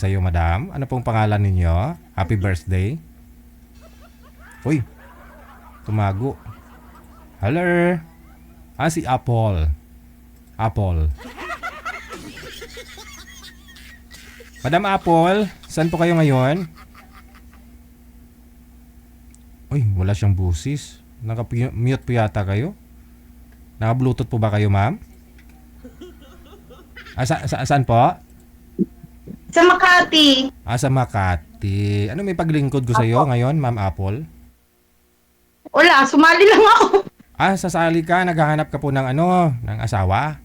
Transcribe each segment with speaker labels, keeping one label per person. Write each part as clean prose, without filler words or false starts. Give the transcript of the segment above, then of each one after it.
Speaker 1: Sa iyo, madam. Ano pong pangalan ninyo? Happy birthday. Uy, tumago. Hello. Si Apple. Apple. Madam Apple, saan po kayo ngayon? Uy, wala siyang busis. Naka-mute po yata kayo. Naka-bluetooth po ba kayo, ma'am? Saan po?
Speaker 2: Sa Makati.
Speaker 1: Sa Makati. Ano may paglingkod ko sa iyo ngayon, Ma'am Apple?
Speaker 2: Wala, sumali lang ako.
Speaker 1: Sasali ka, naghahanap ka po ng ng asawa?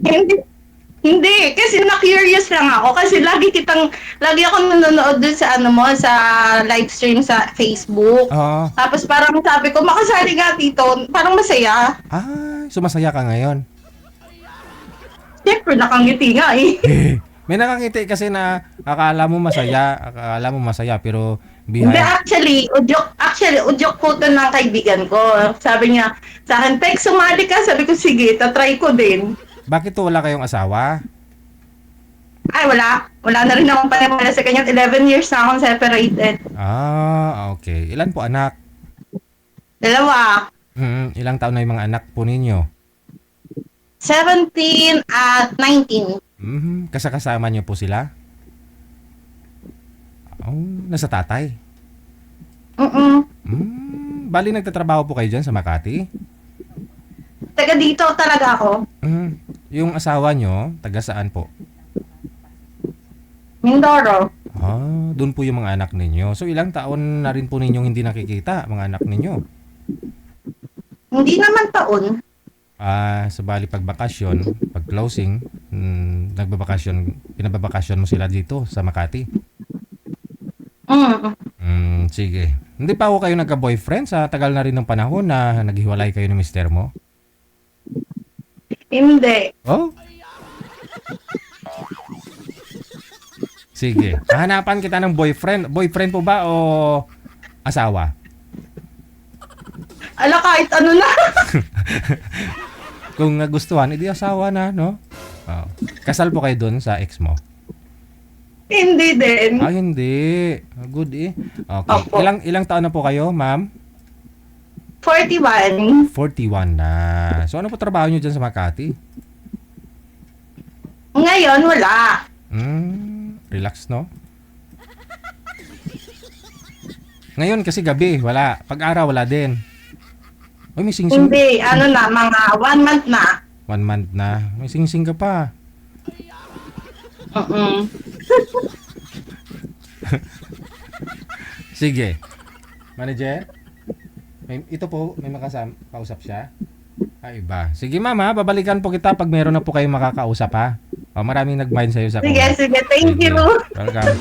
Speaker 2: Hindi, kasi na-curious lang ako. Kasi lagi ako nanonood dun sa sa live stream sa Facebook.
Speaker 1: Oo.
Speaker 2: Tapos parang sabi ko, makasali nga dito. Parang masaya.
Speaker 1: Sumasaya ka ngayon?
Speaker 2: Siyempre, nakangiti nga eh.
Speaker 1: May nakangiti kasi na akala mo masaya, pero
Speaker 2: Hindi, udyok po to ng kaibigan ko. Sabi niya sa akin, Tek, sumali ka. Sabi ko, sige, tatry ko din.
Speaker 1: Bakit wala kayong asawa?
Speaker 2: Ay, wala. Wala na rin akong panimala sa kanya. 11 years na akong separated.
Speaker 1: Okay. Ilan po anak?
Speaker 2: 2.
Speaker 1: Ilang taon na yung mga anak po ninyo?
Speaker 2: 17 at 19.
Speaker 1: Kasama niyo po sila? Nasa tatay? Bali nagtatrabaho po kayo dyan sa Makati?
Speaker 2: Taga dito talaga ako.
Speaker 1: Yung asawa nyo, taga saan po?
Speaker 2: Mindoro.
Speaker 1: Doon po yung mga anak ninyo. So ilang taon na rin po ninyong hindi nakikita, mga anak ninyo?
Speaker 2: Hindi naman taon.
Speaker 1: Sa bali pag bakasyon, pag closing, pinababakasyon mo sila dito sa Makati? Sige. Hindi pa ako kayo nagka-boyfriend sa tagal na rin ng panahon na naghiwalay kayo ng mister mo?
Speaker 2: Hindi.
Speaker 1: Sige. Hahanapan kita ng boyfriend. Boyfriend po ba o asawa?
Speaker 2: Ala, kahit ano na.
Speaker 1: Kung nagustuhan, edi asawa na, no? Kasal po kayo dun sa ex mo?
Speaker 2: Hindi din.
Speaker 1: Hindi. Good eh. Okay.
Speaker 2: Opo.
Speaker 1: Ilang taon na po kayo, ma'am?
Speaker 2: 41.
Speaker 1: 41 na. So ano po trabaho nyo dyan sa Makati?
Speaker 2: Ngayon, wala.
Speaker 1: Relax, no? Ngayon kasi gabi, wala. Pag-araw, wala din. Uy, may sing-sing.
Speaker 2: Hindi, mga 1 month na.
Speaker 1: 1 month na. May sing-sing ka pa. Sige. Manager? Ito po, may kausap siya? Iba. Sige mama, babalikan po kita pag meron na po kayong makakausap ha. Maraming nag-mind sa'yo sa
Speaker 2: Sige. Thank you.
Speaker 1: Welcome.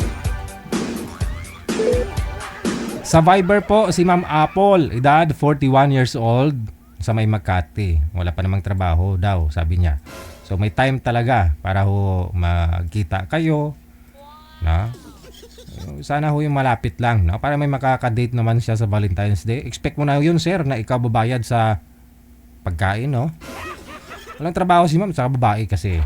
Speaker 1: Sa Viber po, si Ma'am Apple, edad 41 years old, sa may Makati. Wala pa namang trabaho daw, sabi niya. So may time talaga para magkita kayo. Na? Sana yung malapit lang, no? Para may makaka-date naman siya sa Valentine's Day. Expect mo na yun, sir, na ikaw babayad sa pagkain, no? Walang trabaho si ma'am, sa babae kasi.